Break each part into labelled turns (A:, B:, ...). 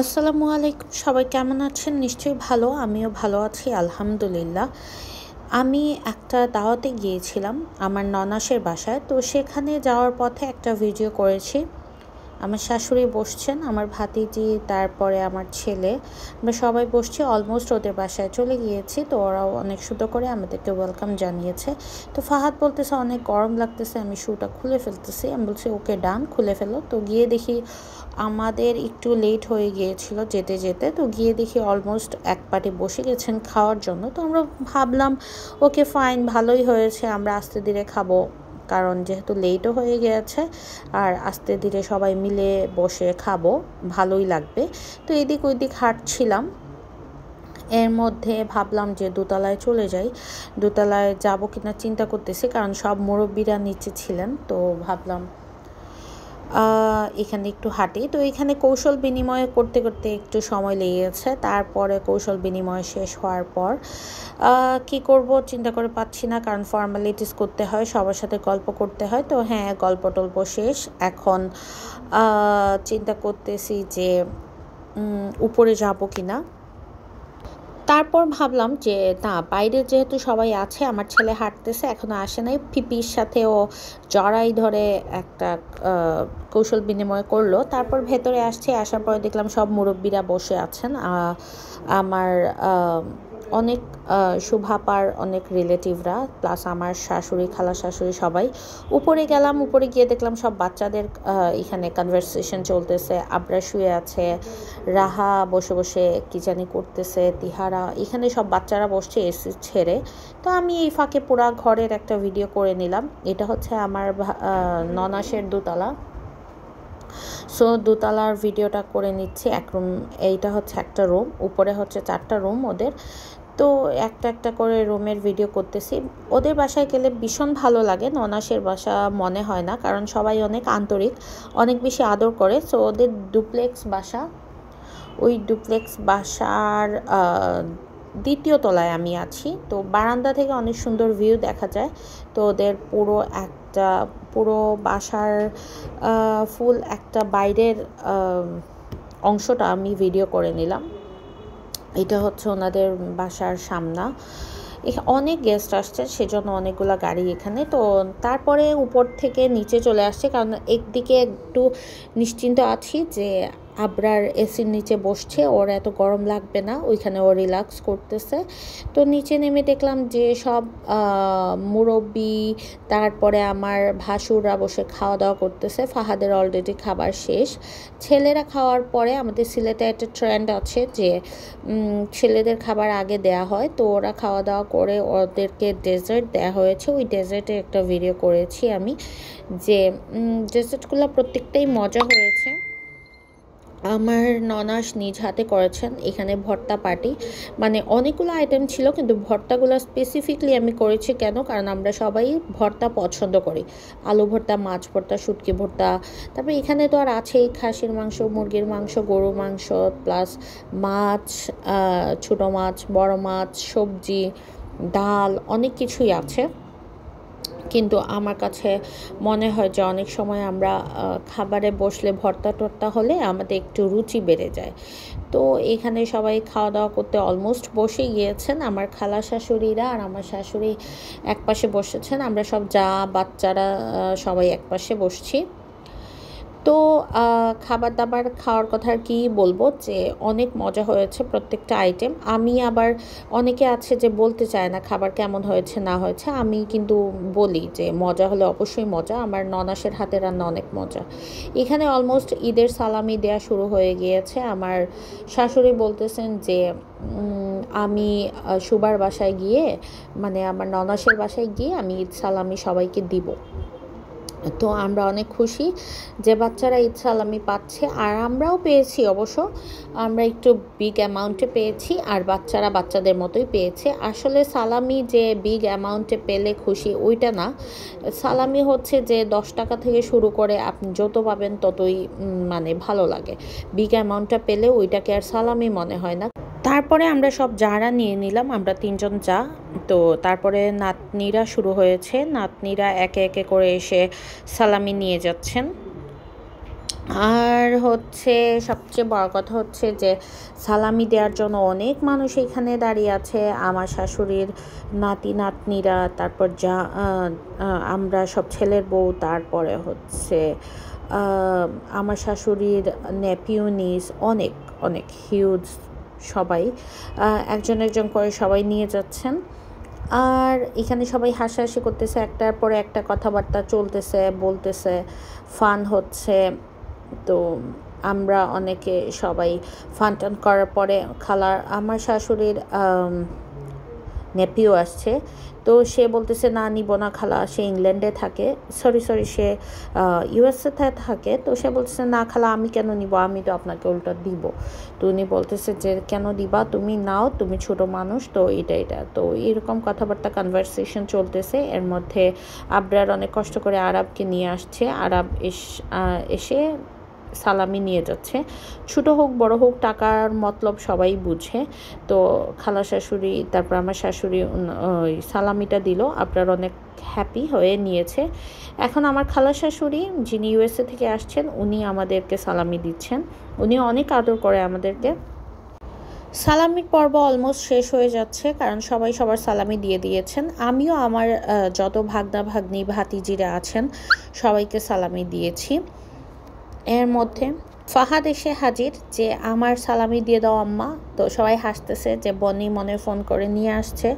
A: আসসালামু আলাইকুম, সবাই কেমন আছেন? নিশ্চয়ই ভালো। আমিও ভালো আছি আলহামদুলিল্লাহ। আমি একটা দাওয়াতে গিয়েছিলাম আমার ননাসের বাসায়। তো সেখানে যাওয়ার পথে একটা ভিডিও করেছি। আমার শাশুড়ি বসছেন, আমার ভাতিজি, তারপরে আমার ছেলে, আমরা সবাই বসছি। অলমোস্ট ওদের বাসায় চলে গিয়েছি। তো ওরাও অনেক সুন্দর করে আমাদেরকে ওয়েলকাম জানিয়েছে। তো ফাহাদ বলতেছে অনেক গরম লাগতেছে, আমি শুটা খুলে ফেলতেছি। আমি বলছি ওকে ডান, খুলে ফেলো। তো গিয়ে দেখি আমাদের একটু লেট হয়ে গিয়েছিল যেতে যেতে। তো গিয়ে দেখি অলমোস্ট এক পার্টি বসে গেছেন খাওয়ার জন্য। তো আমরা ভাবলাম ওকে ফাইন, ভালোই হয়েছে, আমরা আস্তে ধীরে খাবো, কারণ যেহেতু লেটও হয়ে গিয়েছে আর আস্তে ধীরে সবাই মিলে বসে খাবো, ভালোই লাগবে। তো এদিক ওইদিক হাঁটছিলাম, এর মধ্যে ভাবলাম যে দোতলায় চলে যাই। দোতলায় যাবো কিনা চিন্তা করতেছি, কারণ সব মুরব্বীরা নিচে ছিলেন। তো ভাবলাম এখানে একটু হাঁটি। তো এখানে কৌশল বিনিময় করতে করতে একটু সময় লেগেছে। তারপরে কৌশল বিনিময় শেষ হওয়ার পর কি করব চিন্তা করে পাচ্ছি না, কারণ ফর্মালিটিস করতে হয়, সবার সাথে গল্প করতে হয়। তো হ্যাঁ, গল্প টল্প শেষ। এখন চিন্তা করতেছি যে উপরে যাব কিনা। তারপর ভাবলাম যে না, বাইরে যেহেতু সবাই আছে, আমার ছেলে হাঁটতেছে, এখনও আসে নাই, পিপির সাথেও জড়াই ধরে একটা কৌশল বিনিময় করলো। তারপর ভেতরে আসছে, আসার পরে দেখলাম সব মুরব্বীরা বসে আছেন। আমার অনেক শুভাপার অনেক রিলেটিভরা, প্লাস আমার শাশুড়ি, খালা শাশুড়ি, সবাই। উপরে গেলাম, উপরে গিয়ে দেখলাম সব বাচ্চাদের এখানে কনভারসেশন চলতেছে। আবরা শুয়ে আছে, রাহা বসে বসে কি জানি করতেছে, তিহারা, এখানে সব বাচ্চারা বসছে এসি ছেড়ে। তো আমি এই ফাঁকে পুরা ঘরের একটা ভিডিও করে নিলাম। এটা হচ্ছে আমার ননাসের দোতলা। সো দোতলার ভিডিওটা করে নিচ্ছি। এক রুম, এইটা হচ্ছে একটা রুম, উপরে হচ্ছে 4টা রুম ওদের। তো একটা একটা করে রুমের ভিডিও করতেছি। ওদের বাসায় গেলে ভীষণ ভালো লাগে, ননাসের বাসা মনে হয় না, কারণ সবাই অনেক আন্তরিক, অনেক বেশি আদর করে। সো ওদের ডুপ্লেক্স বাসা, ওই ডুপ্লেক্স বাসার দ্বিতীয় তলায় আমি আছি। তো বারান্দা থেকে অনেক সুন্দর ভিউ দেখা যায়। তো ওদের পুরো বাসার ফুল একটা বাইরের অংশটা আমি ভিডিও করে নিলাম। এটা হচ্ছে ওনাদের বাসার সামনা। অনেক গেস্ট আসছে, সেজন্য অনেকগুলো গাড়ি এখানে। তো তারপরে উপর থেকে নিচে চলে আসছে, কারণ একদিকে একটু নিশ্চিন্ত আছি যে আবরার এসির নিচে বসছে, ওর এত গরম লাগবে না, ওইখানে ও রিল্যাক্স করতেছে। তো নিচে নেমে দেখলাম যে সব মুরব্বি, তারপরে আমার ভাসুররা বসে খাওয়া দাওয়া করতেছে। ফাহাদের অলরেডি খাবার শেষ। ছেলেরা খাওয়ার পরে, আমাদের সিলেটে একটা ট্রেন্ড আছে যে ছেলেদের খাবার আগে দেয়া হয়। তো ওরা খাওয়া দাওয়া করে ওদেরকে ডেজার্ট দেওয়া হয়েছে। ওই ডেজার্টের একটা ভিডিও করেছি আমি, যে ডেজার্টগুলো প্রত্যেকটাই মজা হয়েছে। আমার ননাস নিজ হাতে করেছেন। এখানে ভর্তা পার্টি, মানে অনেকগুলো আইটেম ছিল, কিন্তু ভর্তাগুলো স্পেসিফিকলি আমি করেছি কেন, কারণ আমরা সবাই ভর্তা পছন্দ করি। আলু ভর্তা, মাছ ভর্তা, শুটকি ভর্তা, তারপরে এখানে তো আর আছেই খাসির মাংস, মুরগির মাংস, গরুর মাংস, প্লাস মাছ, ছোটো মাছ, বড় মাছ, সবজি, ডাল, অনেক কিছুই আছে। কিন্তু আমার কাছে মনে হয় যে অনেক সময় আমরা খাবারে বসলে ভর্তা টর্তা হলে আমাদের একটু রুচি বেড়ে যায়। তো এখানে সবাই খাওয়া দাওয়া করতে অলমোস্ট বসে গিয়েছেন। আমার খালা শাশুড়িরা আর আমার শাশুড়ি একপাশে বসেছেন, আমরা সব বাচ্চারা সবাই একপাশে বসছি। তো খাবার দাবার খাওয়ার কথা আর কী বলবো, যে অনেক মজা হয়েছে প্রত্যেকটা আইটেম। আমি আবার, অনেকে আছে যে বলতে চায় না খাবার কেমন হয়েছে না হয়েছে, আমি কিন্তু বলি যে মজা হলে অবশ্যই মজা। আমার ননাসের হাতে রান্না অনেক মজা। এখানে অলমোস্ট ঈদের সালামি দেয়া শুরু হয়ে গিয়েছে। আমার শাশুড়ি বলতেছেন যে আমি সুবার বাসায় গিয়ে, মানে আমার ননাসের বাসায় গিয়ে আমি ঈদ সালামি সবাইকে দিব। তো আমরা অনেক খুশি যে বাচ্চারা ঈদ সালামি পাচ্ছে, আর আমরাও পেয়েছি অবশ্য। আমরা একটু বিগ অ্যামাউন্টে পেয়েছি, আর বাচ্চারা বাচ্চাদের মতোই পেয়েছে। আসলে সালামি যে বিগ অ্যামাউন্টে পেলে খুশি, ওইটা না। সালামি হচ্ছে যে 10 টাকা থেকে শুরু করে আপনি যত পাবেন ততই মানে ভালো লাগে। বিগ অ্যামাউন্টটা পেলে ওইটাকে আর সালামি মনে হয় না। তারপরে আমরা সব জারা নিয়ে নিলাম, আমরা 3জন যা। তো তারপরে নাতনিরা শুরু হয়েছে, নাতনিরা একে একে করে এসে সালামি নিয়ে যাচ্ছেন। আর হচ্ছে সবচেয়ে বড় কথা হচ্ছে যে সালামি দেওয়ার জন্য অনেক মানুষ এখানে দাঁড়িয়ে আছে, আমার শাশুড়ির নাতি নাতনিরা, তারপর যা আমরা সব ছেলের বউ, তারপরে হচ্ছে আমার শাশুড়ির নেপিউ নিস, অনেক অনেক হিউজ সবাই, একজন একজন করে সবাই নিয়ে যাচ্ছেন। আর এখানে সবাই হাসাহাসি করতেছে, একটার পরে একটা কথাবার্তা চলতেছে, বলতেছে, ফান হচ্ছে। তো আমরা অনেকে সবাই ফান টান করার পরে আমার শাশুড়ির নেপিও আসছে, তো সে বলতেছে না নিব না খালা, সে ইংল্যান্ডে থাকে, সরি সে ইউএসএতে থাকে, তো সে বলতেছে না খালা আমি কেন নিব, আমি তো আপনাকে উল্টো দিব। তো উনি বলতেছে যে কেন দিবা, তুমি নাও, তুমি ছোট মানুষ, তো এটা তো এরকম কথাবার্তা কনভারসেশন চলতেছে। এর মধ্যে আবরার অনেক কষ্ট করে আরাবকে নিয়ে আসছে, আরাব এসে সালামি নিয়ে যাচ্ছে। ছোটো হোক বড় হোক টাকার মতলব সবাই বুঝে। তো খালা শাশুড়ি, তারপর আমার শাশুড়ি সালামিটা দিল, আপনার অনেক হ্যাপি হয়ে নিয়েছে। এখন আমার খালা শাশুড়ি যিনি ইউএসএ থেকে আসছেন, উনি আমাদেরকে সালামি দিচ্ছেন, উনি অনেক আদর করে আমাদেরকে। সালামির পর্ব অলমোস্ট শেষ হয়ে যাচ্ছে, কারণ সবাই সবার সালামি দিয়ে দিয়েছেন। আমিও আমার যত ভাগনা ভাগ্নি ভাতিজিরা আছেন সবাইকে সালামি দিয়েছি। এর মধ্যে ফাহাদ এসে হাজির, যে আমার সালামি দিয়ে দাও আম্মা। তো সবাই হাসতেছে যে বনি মনে ফোন করে নিয়ে আসছে,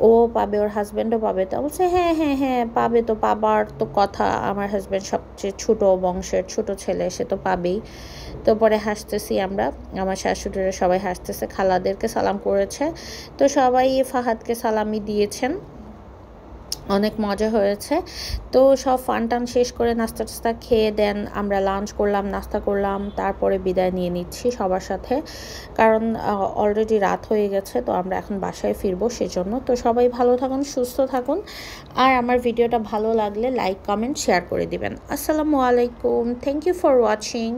A: ও পাবে, ওর হাজব্যান্ডও পাবে। তো বলছে হ্যাঁ হ্যাঁ হ্যাঁ পাবে, তো পাবার তো কথা, আমার হাজব্যান্ড সবচেয়ে ছোটো বংশের ছোট ছেলে, সে তো পাবেই। তো পরে হাসতেছি আমরা, আমার শাশুড়িরা সবাই হাসতেছে, খালাদেরকে সালাম করেছে। তো সবাই ফাহাদকে সালামি দিয়েছেন, অনেক মজা হয়েছে। তো সব ফান টান শেষ করে নাস্তা টাস্তা খেয়ে দেন আমরা লাঞ্চ করলাম, নাস্তা করলাম, তারপরে বিদায় নিয়ে নিচ্ছি সবার সাথে, কারণ অলরেডি রাত হয়ে গেছে। তো আমরা এখন বাসায় ফিরবো সেজন্য। তো সবাই ভালো থাকুন, সুস্থ থাকুন, আর আমার ভিডিওটা ভালো লাগলে লাইক কমেন্ট শেয়ার করে দিবেন। আসসালামু আলাইকুম, থ্যাংক ইউ ফর ওয়াচিং।